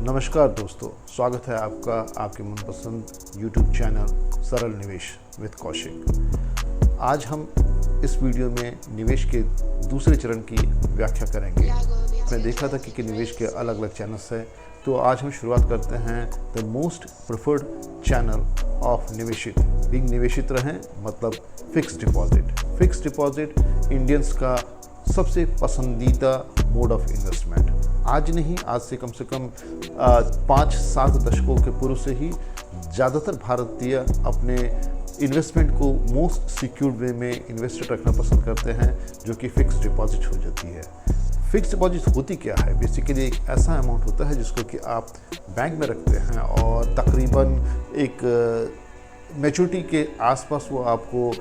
नमस्कार दोस्तों, स्वागत है आपका आपके मनपसंद YouTube चैनल सरल निवेश विद कौशिक। आज हम इस वीडियो में निवेश के दूसरे चरण की व्याख्या करेंगे। मैं देखा था कि निवेश के अलग अलग चैनल्स हैं, तो आज हम शुरुआत करते हैं the most preferred channel of निवेशित। बीइंग निवेशित रहें मतलब fix deposit. Fix deposit Indians का सबसे पसंदीदा मोड ऑफ इन्वेस्टमेंट। आज नहीं, आज से कम 5-7 दशकों के पूर्व से ही ज़्यादातर भारतीय अपने इन्वेस्टमेंट को मोस्ट सिक्योर्ड वे में इन्वेस्टेड रखना पसंद करते हैं, जो कि फ़िक्स डिपॉजिट हो जाती है। फ़िक्स डिपॉजिट होती क्या है? बेसिकली एक ऐसा अमाउंट होता है जिसको कि आप बैंक में रखते हैं और तकरीबन एक मैच्योरिटी के आसपास वो आपको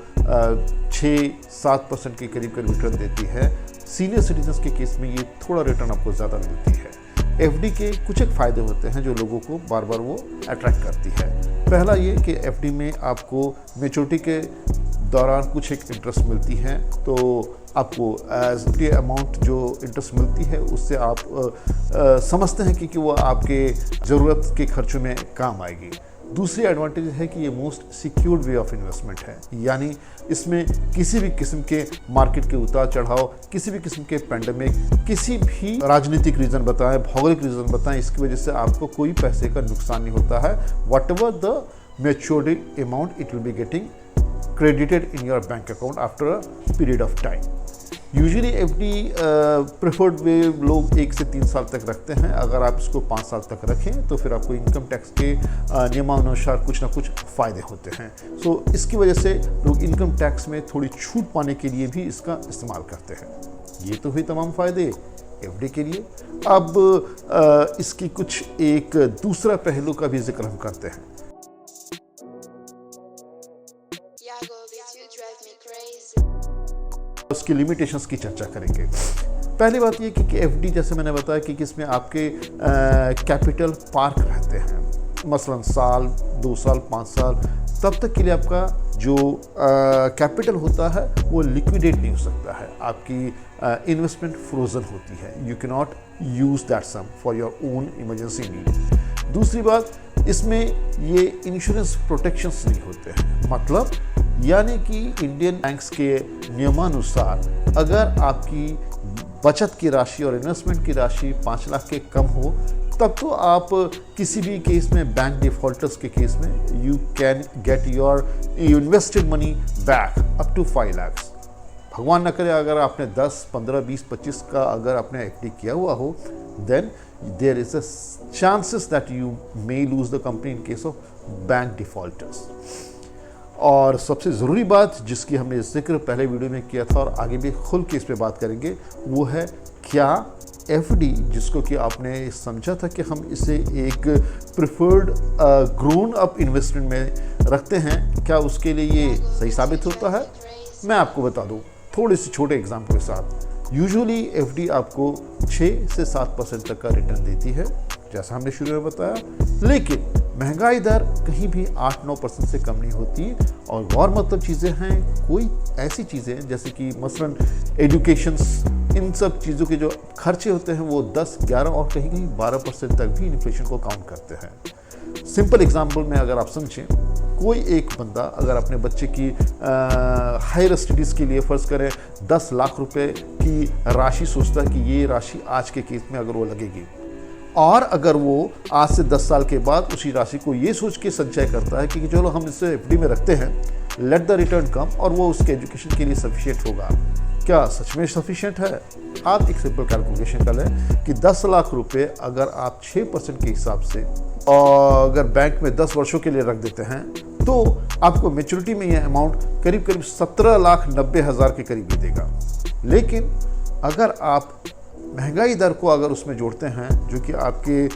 6-7% के करीब रिटर्न देती है। सीनियर सिटीजन्स के केस में ये थोड़ा रिटर्न आपको ज़्यादा मिलती है। एफडी के कुछ एक फ़ायदे होते हैं जो लोगों को बार बार वो अट्रैक्ट करती है। पहला ये कि एफडी में आपको मैच्योरिटी के दौरान कुछ एक इंटरेस्ट मिलती है, तो आपको एज टी अमाउंट जो इंटरेस्ट मिलती है उससे आप समझते हैं कि वो आपके ज़रूरत के खर्चों में काम आएगी। दूसरी एडवांटेज है कि ये most secured way of investment है, यानी इसमें किसी भी किस्म के मार्केट के उतार चढ़ाव, किसी भी किस्म के पैंडेमिक, किसी भी राजनीतिक रीज़न बताएं, भौगोलिक रीज़न बताएं, इसकी वजह से आपको कोई पैसे का नुकसान नहीं होता है। What ever the matured amount it will be getting credited in your bank account after a period of time. Usually FD preferred वे लोग 1 से 3 साल तक रखते हैं। अगर आप इसको 5 साल तक रखें तो फिर आपको इनकम टैक्स के नियमानुसार कुछ ना कुछ फ़ायदे होते हैं। सो इसकी वजह से लोग इनकम टैक्स में थोड़ी छूट पाने के लिए भी इसका इस्तेमाल करते हैं। ये तो हुई तमाम फ़ायदे एफडी के लिए। अब इसकी कुछ एक दूसरा पहलू का भी जिक्र हम करते हैं। उसकी लिमिटेशंस की चर्चा करेंगे। पहली बात ये कि एफडी, जैसे मैंने बताया कि इसमें आपके कैपिटल पार्क रहते हैं, मसलन साल, 2 साल, 5 साल, तब तक के लिए आपका जो कैपिटल होता है वो लिक्विडेट नहीं हो सकता है। आपकी इन्वेस्टमेंट फ्रोजन होती है। You can not use that sum for your own emergency need. दूसरी बात, इसमें ये इंश्योरेंस प्रोटेक्शंस नहीं होते हैं। मतलब यानी कि इंडियन बैंक्स के नियमानुसार अगर आपकी बचत की राशि और इन्वेस्टमेंट की राशि 5 लाख के कम हो, तब तो आप किसी भी केस में, बैंक डिफ़ॉल्टर्स के केस में, you can get your invested money back up to 5 lakh. भगवान न करे अगर आपने 10, 15, 20, 25 का अगर आपने एफडी किया हुआ हो, then there is a chances that you may lose the company in case of bank defaulters. और सबसे ज़रूरी बात जिसकी हमने जिक्र पहले वीडियो में किया था और आगे भी खुल के इस पे बात करेंगे, वो है क्या एफडी, जिसको कि आपने समझा था कि हम इसे एक प्रेफर्ड ग्रोन अप इन्वेस्टमेंट में रखते हैं, क्या उसके लिए ये सही साबित होता है? मैं आपको बता दूं थोड़े से छोटे एग्जाम्पल के साथ। यूजुअली एफडी आपको 6 से 7% तक का रिटर्न देती है, जैसा हमने शुरू में बताया, लेकिन महंगाई दर कहीं भी 8-9% से कम नहीं होती। और गौर मतलब चीज़ें हैं, कोई ऐसी चीज़ें जैसे कि मसलन एजुकेशंस, इन सब चीज़ों के जो खर्चे होते हैं वो 10, 11 और कहीं कहीं 12% तक भी इन्फ्लेशन को काउंट करते हैं। सिंपल एग्जांपल में अगर आप समझें, कोई एक बंदा अगर अपने बच्चे की हायर स्टडीज़ के लिए फ़र्ज़ करें 10 लाख रुपए की राशि सोचता है कि ये राशि आज के केस में अगर वो लगेगी, और अगर वो आज से 10 साल के बाद उसी राशि को ये सोच के संचय करता है कि चलो हम इसे एफडी में रखते हैं, लेट द रिटर्न कम, और वो उसके एजुकेशन के लिए सफिशिएंट होगा, क्या सच में सफिशिएंट है? आप एक सिंपल कैलकुलेशन कर लें कि 10 लाख रुपए अगर आप 6% के हिसाब से और अगर बैंक में 10 वर्षों के लिए रख देते हैं, तो आपको मैच्योरिटी में यह अमाउंट करीब 17,90,000 के करीब ही देगा। लेकिन अगर आप महंगाई दर को अगर उसमें जोड़ते हैं, जो कि आपके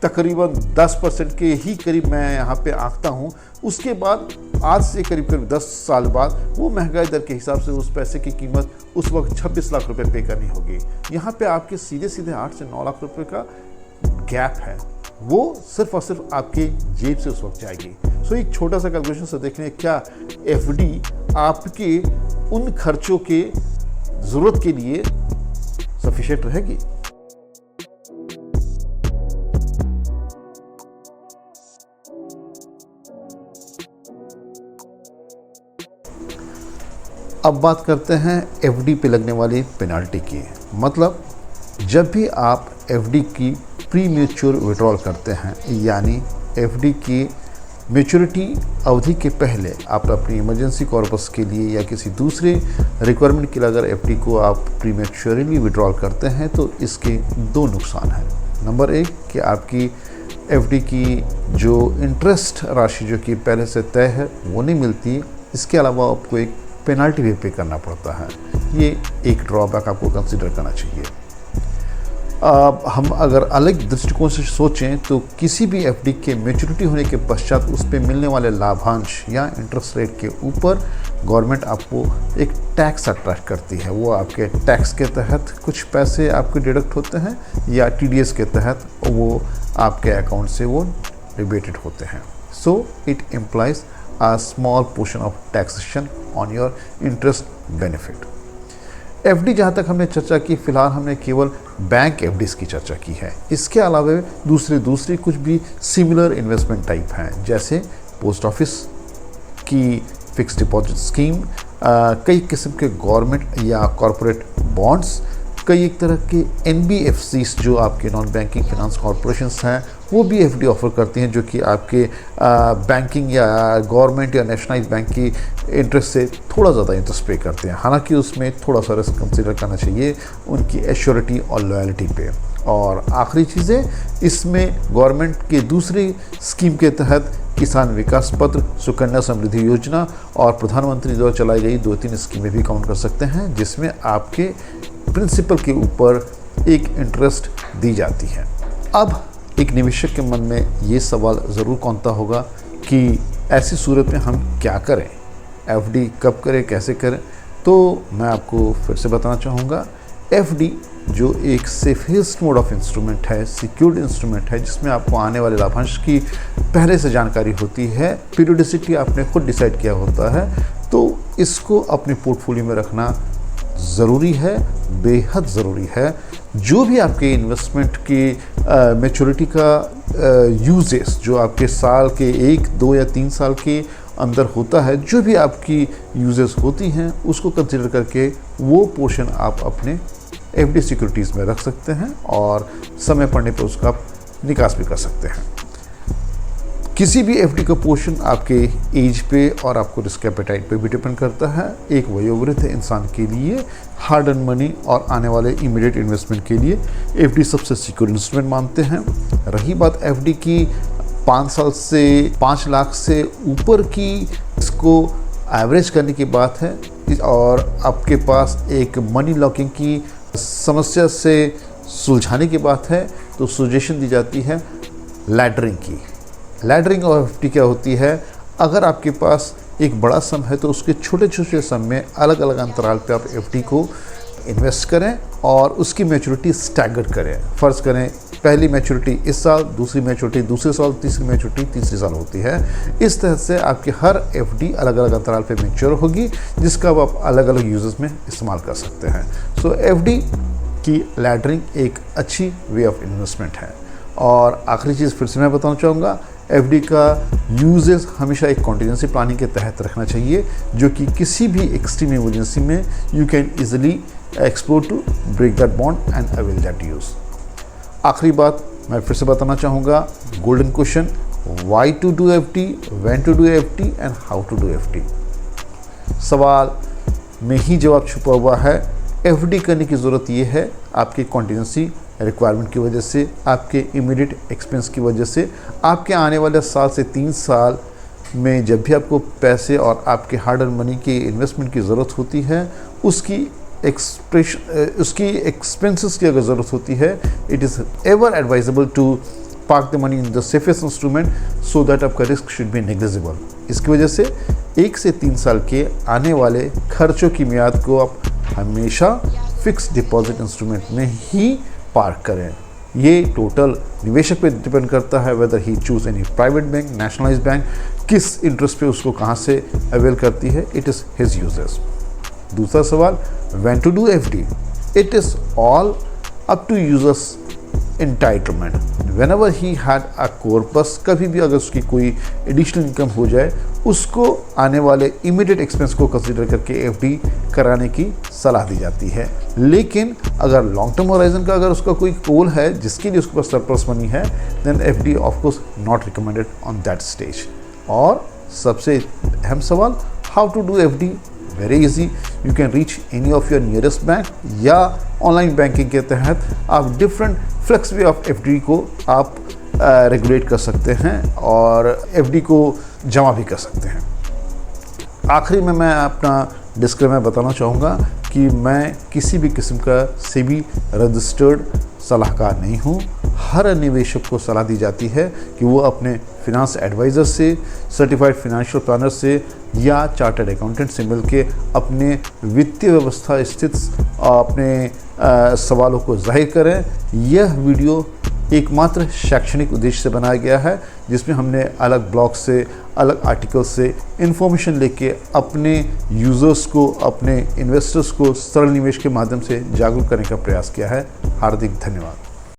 तकरीबन 10% के ही करीब मैं यहाँ पे आंकता हूँ, उसके बाद आज से करीब 10 साल बाद वो महंगाई दर के हिसाब से उस पैसे की कीमत उस वक्त 26 लाख रुपए पे करनी होगी। यहाँ पे आपके सीधे 8 से 9 लाख रुपए का गैप है, वो सिर्फ और सिर्फ आपके जेब से उस वक्त जाएगी। सो एक छोटा सा कैलकुलेशन से देख लें, क्या एफडी आपके उन खर्चों के ज़रूरत के लिए सफिशिएंट रहेगी? अब बात करते हैं एफडी पे लगने वाली पेनाल्टी की। मतलब जब भी आप एफडी की प्री मैच्योर विड्रॉल करते हैं, यानी एफडी की मैच्योरिटी अवधि के पहले आप अपनी इमरजेंसी कॉर्पस के लिए या किसी दूसरे रिक्वायरमेंट के लिए अगर एफडी को आप प्री मैच्योरली विड्रॉल करते हैं तो इसके दो नुकसान हैं। नंबर एक कि आपकी एफडी की जो इंटरेस्ट राशि जो कि पहले से तय है वो नहीं मिलती, इसके अलावा आपको एक पेनाल्टी भी पे करना पड़ता है। ये एक ड्रॉबैक आपको कंसिडर करना चाहिए। हम अगर अलग दृष्टिकोण से सोचें तो किसी भी एफडी के मैच्योरिटी होने के पश्चात उस पर मिलने वाले लाभांश या इंटरेस्ट रेट के ऊपर गवर्नमेंट आपको एक टैक्स अट्रैक्ट करती है। वो आपके टैक्स के तहत कुछ पैसे आपके डिडक्ट होते हैं या टीडीएस के तहत वो आपके अकाउंट से वो रिबेटेड होते हैं। So it implies a small portion of taxation on your interest benefit। FD जहाँ तक हमने चर्चा की, फ़िलहाल हमने केवल बैंक एफडीज़ की चर्चा की है। इसके अलावा दूसरी कुछ भी सिमिलर इन्वेस्टमेंट टाइप हैं, जैसे पोस्ट ऑफिस की फिक्स डिपॉजिट स्कीम, कई किस्म के गवर्नमेंट या कॉरपोरेट बॉन्ड्स, कई एक तरह के एनबीएफसीज जो आपके नॉन बैंकिंग फाइनेंस कॉरपोरेशंस हैं वो भी एफडी ऑफर करती हैं, जो कि आपके बैंकिंग या गवर्नमेंट या नेशनलाइज बैंक की इंटरेस्ट से थोड़ा ज़्यादा इंटरेस्ट पे करते हैं। हालांकि उसमें थोड़ा सा रिस्क कंसिडर करना चाहिए उनकी एश्योरिटी और लॉयल्टी पे। और आखिरी चीज़ें, इसमें गवर्नमेंट के दूसरी स्कीम के तहत किसान विकास पत्र, सुकन्या समृद्धि योजना और प्रधानमंत्री द्वारा चलाई गई 2-3 स्कीमें भी काउंट कर सकते हैं, जिसमें आपके प्रिंसिपल के ऊपर एक इंटरेस्ट दी जाती है। अब एक निवेशक के मन में ये सवाल ज़रूर कौंता होगा कि ऐसी सूरत में हम क्या करें, एफडी कब करें, कैसे करें। तो मैं आपको फिर से बताना चाहूँगा, एफडी जो एक सेफेस्ट मोड ऑफ इंस्ट्रूमेंट है, सिक्योर्ड इंस्ट्रूमेंट है, जिसमें आपको आने वाले लाभांश की पहले से जानकारी होती है, पीरियोडिसिटी आपने खुद डिसाइड किया होता है, तो इसको अपने पोर्टफोलियो में रखना ज़रूरी है, बेहद ज़रूरी है। जो भी आपके इन्वेस्टमेंट की मैच्योरिटी का यूजेस जो आपके साल के 1, 2 या 3 साल के अंदर होता है, जो भी आपकी यूजेस होती हैं उसको कंसिडर करके वो पोर्शन आप अपने एफडी सिक्योरिटीज़ में रख सकते हैं और समय पड़ने पर उसका निकास भी कर सकते हैं। किसी भी एफडी का पोर्शन आपके एज पे और आपको रिस्क एपेटाइट पे भी डिपेंड करता है। एक वयोवृद्ध इंसान के लिए हार्ड अर्न मनी और आने वाले इमीडिएट इन्वेस्टमेंट के लिए एफडी सबसे सिक्योर इंस्ट्रूमेंट मानते हैं। रही बात एफडी की 5 साल से 5 लाख से ऊपर की इसको एवरेज करने की बात है और आपके पास एक मनी लॉकिंग की समस्या से सुलझाने की बात है, तो सजेशन दी जाती है लैडरिंग की। लैडरिंग और एफडी क्या होती है, अगर आपके पास एक बड़ा सम है तो उसके छोटे छोटे सम में अलग अलग अंतराल पे आप एफडी को इन्वेस्ट करें और उसकी मैच्योरिटी स्टैगर्ड करें। फ़र्ज़ करें पहली मैच्योरिटी इस साल, दूसरी मैच्योरिटी दूसरे साल, तीसरी मैच्योरिटी तीसरे साल होती है। इस तरह से आपकी हर एफडी अलग अलग अंतराल पे मैच्योर होगी, जिसका आप अलग अलग यूजेस में इस्तेमाल कर सकते हैं। सो एफडी की लैडरिंग एक अच्छी वे ऑफ इन्वेस्टमेंट है। और आखिरी चीज़ फिर से मैं बताना चाहूँगा, एफडी का यूजेस हमेशा एक कॉन्टीजेंसी प्लानिंग के तहत रखना चाहिए, जो कि किसी भी एक्सट्रीम इमरजेंसी में you can easily explore to break that bond and avail that use. आखिरी बात मैं फिर से बताना चाहूँगा, golden question, why to do FD, when to do FD and how to do FD. सवाल में ही जवाब छुपा हुआ है। एफडी करने की ज़रूरत ये है आपकी कॉन्टीजेंसी रिक्वायरमेंट की वजह से, आपके इमीडिएट एक्सपेंस की वजह से, आपके आने वाले साल से 3 साल में जब भी आपको पैसे और आपके हार्ड अर्न मनी की इन्वेस्टमेंट की ज़रूरत होती है, उसकी एक्सपेंसेस की अगर ज़रूरत होती है, it is ever advisable to park the money in the safest instrument so that आपका रिस्क शुड बी नेग्लिजिबल। इसकी वजह से 1 से 3 साल के आने वाले खर्चों की मियाद को आप हमेशा फिक्स डिपॉजिट इंस्ट्रूमेंट में ही पार्क करें। ये टोटल निवेशक पे डिपेंड करता है, वेदर ही choose any private bank, nationalised bank, किस इंटरेस्ट पे उसको कहाँ से अवेल करती है, इट इज़ हिज यूजेस। दूसरा सवाल, when to do FD, it is all up to users entitlement. Whenever he had a corpus, कभी भी अगर उसकी कोई एडिशनल इनकम हो जाए, उसको आने वाले इमीडिएट एक्सपेंस को कंसीडर करके एफडी कराने की सलाह दी जाती है। लेकिन अगर लॉन्ग टर्म होराइजन का अगर उसका कोई गोल है जिसके लिए उसके पास सरप्लस मनी है, then FD of course not recommended on that stage. और सबसे अहम सवाल, how to do FD? Very easy, you can reach any of your nearest bank, या ऑनलाइन बैंकिंग के तहत आप different flex way of FD को आप रेगुलेट कर सकते हैं और एफडी को जमा भी कर सकते हैं। आखिरी में मैं अपना डिस्क्लेमर बताना चाहूँगा कि मैं किसी भी किस्म का सेबी रजिस्टर्ड सलाहकार नहीं हूँ। हर निवेशक को सलाह दी जाती है कि वो अपने फिनांस एडवाइज़र से, सर्टिफाइड फाइनेंशियल प्लानर से या चार्टर्ड अकाउंटेंट से मिलके अपने वित्तीय व्यवस्था स्थित अपने सवालों को जाहिर करें। यह वीडियो एकमात्र शैक्षणिक उद्देश्य से बनाया गया है, जिसमें हमने अलग ब्लॉग से, अलग आर्टिकल से इन्फॉर्मेशन लेके अपने यूज़र्स को, अपने इन्वेस्टर्स को सरल निवेश के माध्यम से जागरूक करने का प्रयास किया है। हार्दिक धन्यवाद।